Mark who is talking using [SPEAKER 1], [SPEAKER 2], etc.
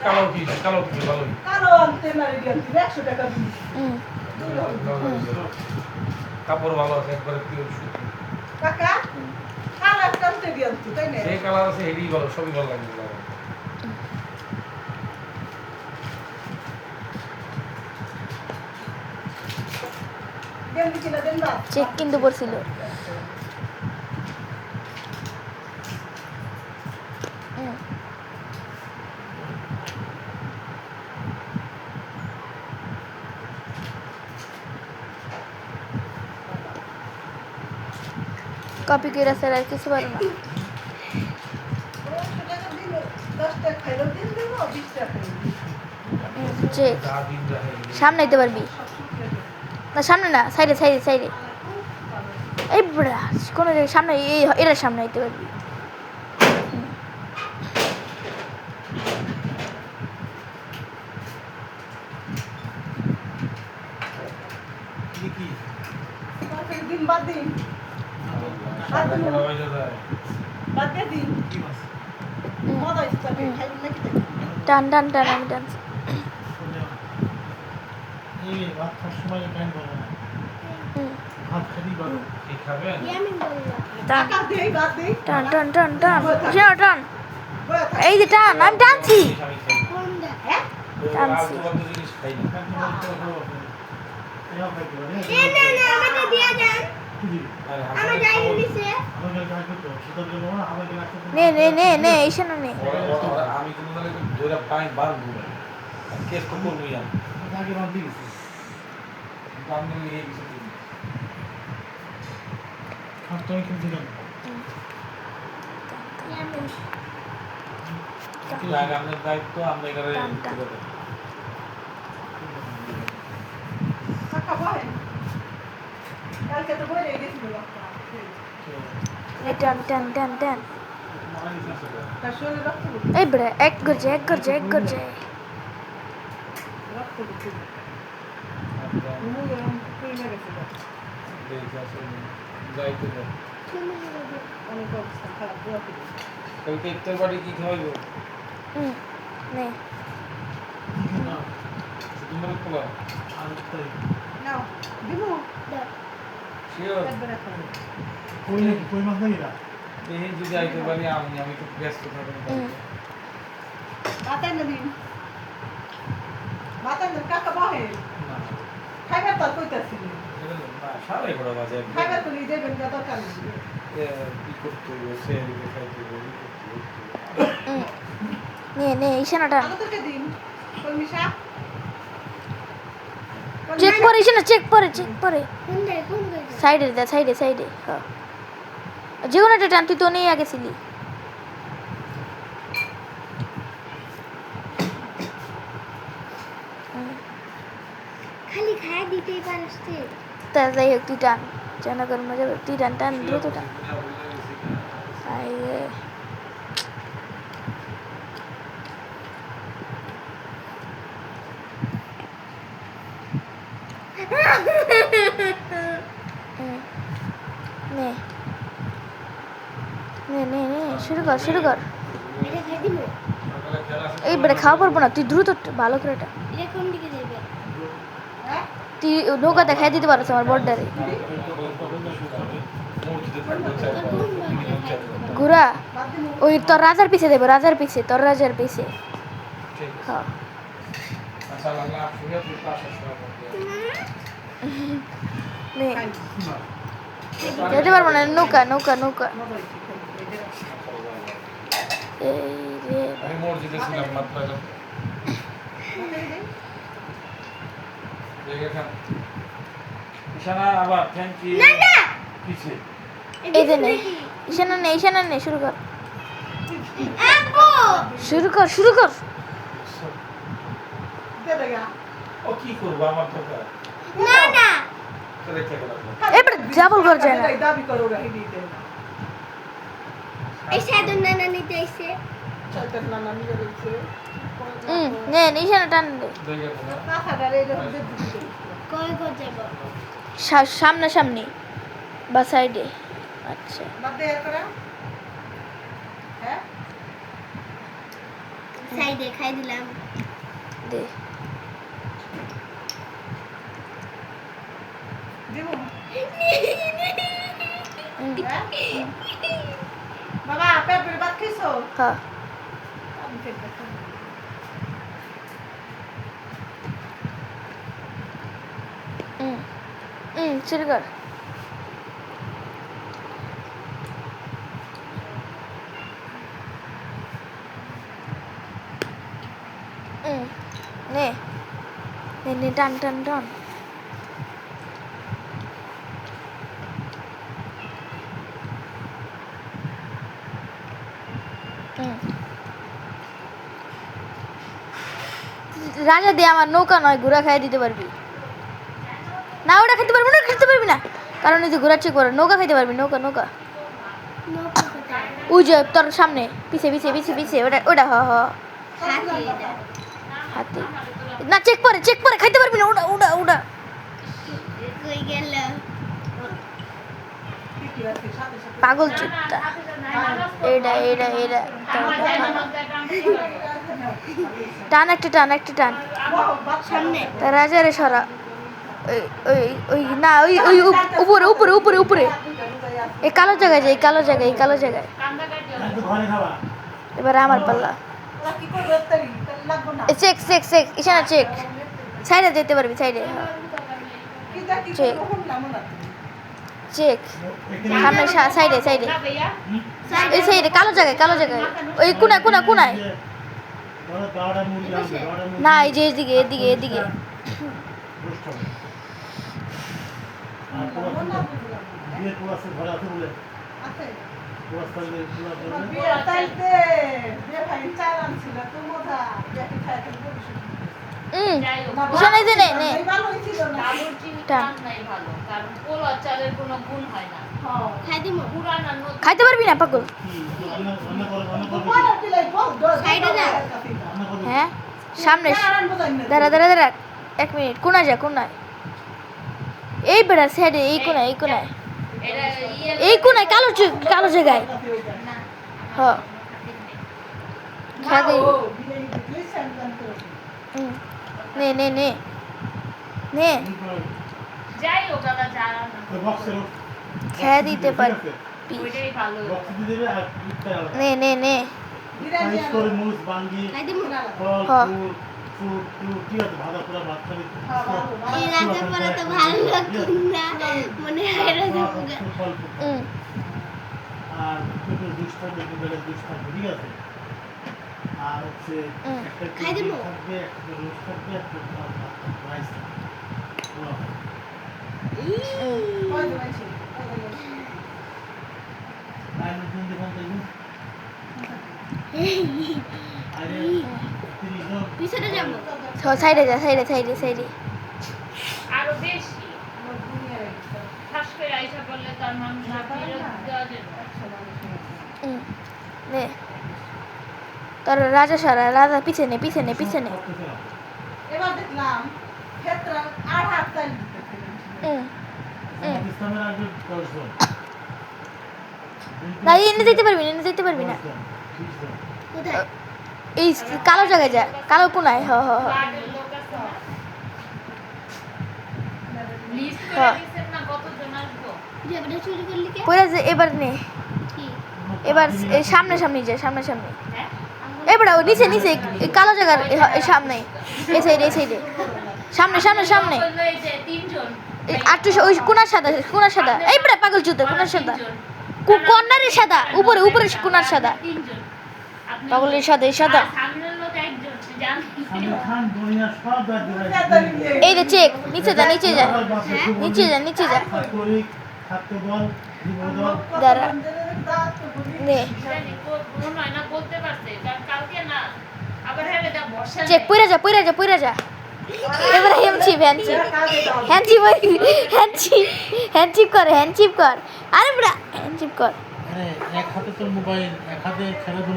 [SPEAKER 1] কালো কি ভালো
[SPEAKER 2] কালো আনতে না রেডি 100 টাকা দিই
[SPEAKER 1] কাপড় ভালো আছে একবারে পিওর সুতি
[SPEAKER 2] কাকা কালার টানতে দিও তাই না
[SPEAKER 1] সেই কালার আছে হেডি ভালো সবই ভালো লাগে
[SPEAKER 2] দেন কিনা দেন না
[SPEAKER 3] চেক কিন্তু পড়ছিল কপি করে স্যার আর কিছু পারো না
[SPEAKER 2] 10 টাকা খাইলো দিন দেবো 20 টাকা
[SPEAKER 3] চেক সামনে দিতে পারবি না সামনে না সাইডে সাইডে সাইডে এই বড়া কোন জায়গায় সামনে এই এর সামনে দিতে পারবি
[SPEAKER 1] কি
[SPEAKER 2] দিন বাদ দিন বাদ দিন
[SPEAKER 1] কি মাছ
[SPEAKER 2] মজা ইচ্ছা খাইবেন নাকি
[SPEAKER 3] টান টান টান আমি টানছি
[SPEAKER 4] এই ভাত খাওয়ার সময় টাইম পাবো না ভাত খাবি বারো
[SPEAKER 1] কি খাবেন
[SPEAKER 3] টান
[SPEAKER 2] টাকা দেই বাদ দেই
[SPEAKER 3] টান টান টান টান শোনো টান এই যে টান আমি টানছি
[SPEAKER 2] হ্যাঁ
[SPEAKER 3] টানছি
[SPEAKER 1] জিনিস খাই না
[SPEAKER 3] নে নে নে নে এইসব নে
[SPEAKER 1] আমি কোনো মানে ধরে পাই বার ঘুরে কেস তো করবো ইয়ার
[SPEAKER 4] আগে বাদ দিয়ে গেছি
[SPEAKER 1] দাম নিয়ে কিছু
[SPEAKER 4] খাট তুমি কিনতে গেল
[SPEAKER 1] লাগে আমাদের দায়িত্ব আমরা এখানে
[SPEAKER 2] টাকা ভাই কালকে তো বলে গেছিল
[SPEAKER 3] টান টান টান টান
[SPEAKER 2] তার শরীরে রক্ত
[SPEAKER 3] এই বড়া এক গরজে এক গরজে এক গরজে
[SPEAKER 2] রক্ত মুখ এরকম কইনা গেছে
[SPEAKER 1] যাইতে
[SPEAKER 2] অনেক অবস্থা খারাপ দোয়া করি
[SPEAKER 1] কালকে ইফতার বাড়ি কি খাওয়াইব
[SPEAKER 3] নে
[SPEAKER 1] শুধু মানে খোলা
[SPEAKER 2] নাও দিমু
[SPEAKER 1] শিওর
[SPEAKER 2] একবার খাবো
[SPEAKER 4] কই নাকি কই মাছ নাকি না
[SPEAKER 1] এই যদি আইতে পারি আমি তো ব্যস্ত থাকবো
[SPEAKER 2] মাথায় না দিন মাথায় না কাকা বাহে
[SPEAKER 1] না
[SPEAKER 2] খাইবার তো কইতাছি
[SPEAKER 1] সাড়ে 11 বাজে
[SPEAKER 2] খাইবার তো নিয়ে যাবেন যা দরকার নেই
[SPEAKER 1] কি করতে হবে সে খাইতে হবে
[SPEAKER 3] নে নে এইসব টান
[SPEAKER 2] আমাদেরকে দিন কলমিশা
[SPEAKER 3] চেক পরে এসে না চেক পরে সাইডে দে সাইডে সাইডে হ্যাঁ যে কোনো একটা টান তুই তো নেই আগে ছিলি
[SPEAKER 5] খালি খায় দিতেই পারিস
[SPEAKER 3] তা যাই হোক তুই টান জানা কর মজা তুই টান টান দ্রুত টান আই নে নে নে নে শুরু কর
[SPEAKER 5] এটা খাই দিব
[SPEAKER 3] এই বেড়ে খাওয়া পারবো না তুই দ্রুত ভালো করে টান
[SPEAKER 5] এটা কোন দিকে যাবে
[SPEAKER 2] হ্যাঁ
[SPEAKER 3] তুই নৌকা দেখাই দিতে পারছ আমার বর্ডারে ঘুরা ওই তোর রাজার পিছে দেবো রাজার পিছে তোর রাজার পিছে হ্যাঁ নে যেতে পারবো না নৌকা নৌকা নৌকা এই রে
[SPEAKER 1] আমি মসজিদে ছিলাম মাত্র এলাম ইশানা আবার থ্যাংক ইউ কিছে
[SPEAKER 3] এই যে নে ঈশানা নে শুরু কর শুরু কর
[SPEAKER 2] দে দেগা
[SPEAKER 1] ও কি করব আমার তো
[SPEAKER 5] না
[SPEAKER 1] রেখে গেলাম
[SPEAKER 3] এবার ডাবল কর যায় না
[SPEAKER 2] দাবি করো রাহি দিতে
[SPEAKER 5] এই সাধন নানা নিতে আইছে
[SPEAKER 2] চলতে না না নিয়ে রইছে
[SPEAKER 3] নে ঈশানা টান দে
[SPEAKER 2] কাঁথাটা রে এরকম দিয়ে দিতে
[SPEAKER 5] কই কই যাব
[SPEAKER 3] সামনাসামনি বা সাইডে আচ্ছা
[SPEAKER 2] বাদ দে করা হ্যাঁ
[SPEAKER 5] সাইডে খাই দিলাম
[SPEAKER 3] দে
[SPEAKER 2] দেবো
[SPEAKER 3] হুম,
[SPEAKER 2] বাবা পেঁপের ভাত খাইছো
[SPEAKER 3] হ্যাঁ
[SPEAKER 2] আমি পেঁপে খাবো।
[SPEAKER 3] শুরু কর নে নে নে টান টান টান রাজা দিয়ে আমার নৌকা নয় ঘোড়া খাইয়ে দিতে পারবি না ওটা খেতে পারবি না খেতে পারবি না কারণ এই যে ঘোড়া চেক করে নৌকা খাইতে পারবি নৌকা নৌকা
[SPEAKER 5] নৌকা কোথায়
[SPEAKER 3] ওই যে তোর সামনে পিছে পিছে পিছে পিছে ওটা ওটা হ হ
[SPEAKER 5] হাতি এটা
[SPEAKER 3] হাতে না চেক করে খাইতে পারবি না ওটা ওটা ওটা
[SPEAKER 5] কই গেল
[SPEAKER 2] কি আছে সাথে সাথে
[SPEAKER 3] পাগল চুপটা এটা এটা এটা টান একটা টান একটা টান
[SPEAKER 5] সামনে
[SPEAKER 3] তা রাজারে সরা ওই ওই ওই না ওই ওই উপরে উপরে উপরে উপরে এই কালো জায়গায় যাই কালো জায়গায় এই কালো জায়গায়
[SPEAKER 4] একটু ঘরে খাবা
[SPEAKER 3] এবার আমার পাল্লা
[SPEAKER 2] ওরা কি করবে তাই লাগবে না
[SPEAKER 3] check check check Ishana check সাইডে যেতে পারবি সাইডে
[SPEAKER 2] কি দা কি
[SPEAKER 3] চেক।
[SPEAKER 2] করব না মনে
[SPEAKER 3] চেক সামনে সাইডে সাইডে এই সাইডে কালো জায়গায় ওই কোনায় কোনায় কোনায়
[SPEAKER 4] ধরো গাওড়া মুরগি আনবে গাওড়া মুরগি
[SPEAKER 3] না এই যে এদিকে এদিকে এদিকে
[SPEAKER 4] রোস্ট হবে আর পোলাস বিয়ের পোলাস ঘরে আছে বলে
[SPEAKER 2] আছে
[SPEAKER 4] পোলাস থাকলে পোলাস
[SPEAKER 2] তোমার
[SPEAKER 4] করবে
[SPEAKER 2] বিয়ে তাইতে বিয়ে ভাই চাল আনছিল তো মজা দেখি খাইতে বলছি
[SPEAKER 3] ইশানা এই যে নে নে
[SPEAKER 2] ভালো হইছিল না
[SPEAKER 6] আলুর চিনি
[SPEAKER 3] টান।
[SPEAKER 6] টান নাই ভালো কারণ পোলা চালের কোনো গুণ হয় না
[SPEAKER 2] হ্যাঁ
[SPEAKER 5] খাই দিমু
[SPEAKER 6] পুরান আর নতুন
[SPEAKER 3] খাইতে পারবি না পাগল
[SPEAKER 4] কি রান্না রান্না করে রান্না করবে
[SPEAKER 2] বড় দিলাই বল
[SPEAKER 5] সাইডে যা।
[SPEAKER 4] রান্না করবে
[SPEAKER 3] হ্যাঁ সামনে
[SPEAKER 2] আরাম বোঝাই না
[SPEAKER 3] দাঁড়া দাঁড়া দাঁড়া 1 মিনিট কোনায় যা কোনায় এই বেড়া সাইডে এই কোনায়
[SPEAKER 6] এটা ইয়ে
[SPEAKER 3] এই কোনায় কালো জায়গায়
[SPEAKER 6] না
[SPEAKER 3] হ্যাঁ খেয়ে দে
[SPEAKER 2] ও বিলাই দিলে স্যান্ডান করে
[SPEAKER 3] নে নে নে নে
[SPEAKER 6] যাই হোক দাদা যারা না
[SPEAKER 4] বক্সের
[SPEAKER 3] খেয়ে দিতে পারবি
[SPEAKER 6] ওইটাই ভালো
[SPEAKER 4] বক্স দিয়ে দেবে আর ইটটা আলাদা
[SPEAKER 3] নে নে নে
[SPEAKER 2] বিরিয়ানি
[SPEAKER 4] সাইজ করে মুস বাঙ্গি
[SPEAKER 5] খাই দিমু
[SPEAKER 4] ফল
[SPEAKER 3] হ্যাঁ।
[SPEAKER 4] ফুল ফুল কি আছে ভাজা পোড়া ভাত খালি
[SPEAKER 5] এই রাজা পড়া তো ভালো লাগতো না মনে হয় রাজা পুগা
[SPEAKER 4] ফল
[SPEAKER 3] হুম
[SPEAKER 4] আর একটু জুস থাকবে দুবেলা জুস থাকবে ঠিক আছে আর হচ্ছে একটা
[SPEAKER 5] খাই দিবো?
[SPEAKER 4] থাকবে একটা রোজ থাকবে একটা রাইস থাকবে পোলাও।
[SPEAKER 2] কই দিবাইছি
[SPEAKER 4] আইনের দিন দেখুন তো এগুলো। আরে 30 জন
[SPEAKER 5] পিছনে যাবো
[SPEAKER 3] সাইডে যা সাইডে সাইডে সাইডে
[SPEAKER 6] আরো বেশি খাস করে আইসা বললে তার মানুষ ফেরত দেওয়া যাবে
[SPEAKER 3] নে তোর রাজা সারা রাজা পিছনে পিছনে পিছনে
[SPEAKER 4] করতেছিলাম।
[SPEAKER 2] এবার দেখলাম ক্ষেত্র আর হাত তাই
[SPEAKER 4] পাকিস্তানের আগে 10 জন।
[SPEAKER 3] না এনে যেতে পারবি না এনে যেতে পারবি না
[SPEAKER 4] 10 জন, 20 জন।
[SPEAKER 5] কোথায়
[SPEAKER 3] এই কালো জায়গায় যা কালো কোনায় হ হ হ
[SPEAKER 6] গার্ডের লোক আছে না লিস্ট
[SPEAKER 3] হ্যাঁ।
[SPEAKER 6] করে দিছেন না কতজন আসবো
[SPEAKER 5] ঝগড়া চুরি করলি কে
[SPEAKER 3] পরে যে এবার নে
[SPEAKER 5] কি
[SPEAKER 3] এবার এই সামনে সামনে যা সামনে সামনে
[SPEAKER 6] হ্যাঁ
[SPEAKER 3] এবার ও নিচে নিচে এই কালো জায়গার এই সামনে এই সাইডে সামনে সামনে সামনে
[SPEAKER 6] বললো এই যে তিনজন
[SPEAKER 3] আটটু ওই কোনার সাদা এই বড় পাগল জুতো কোনার সাদা কর্নারের সাদা উপরে উপরে কোনার সাদা
[SPEAKER 6] তিনজন আপনি
[SPEAKER 3] পাগলের সাদা এই সাদা
[SPEAKER 6] আর সামনের লোক একজন সে জানে
[SPEAKER 4] আমির খান দুনিয়া সব দাঁত দিয়েছে।
[SPEAKER 3] এই যে চেক নিচে যা নিচে যা নিচে যা
[SPEAKER 4] ছাত্রলীগ, ছাত্রদল, যুবদল,
[SPEAKER 3] দাঁড়া নে
[SPEAKER 6] জানি মনে হয় না বলতে পারছে কারণ কালকে না আবার হেলে যা বর্ষা
[SPEAKER 3] চেক পইরা যা এবার হ্যান্ডচিপ কর আরে বড়া হ্যান্ডচিপ কর
[SPEAKER 4] আরে এক হাতে তোর মোবাইল এক হাতে খেলাধুলা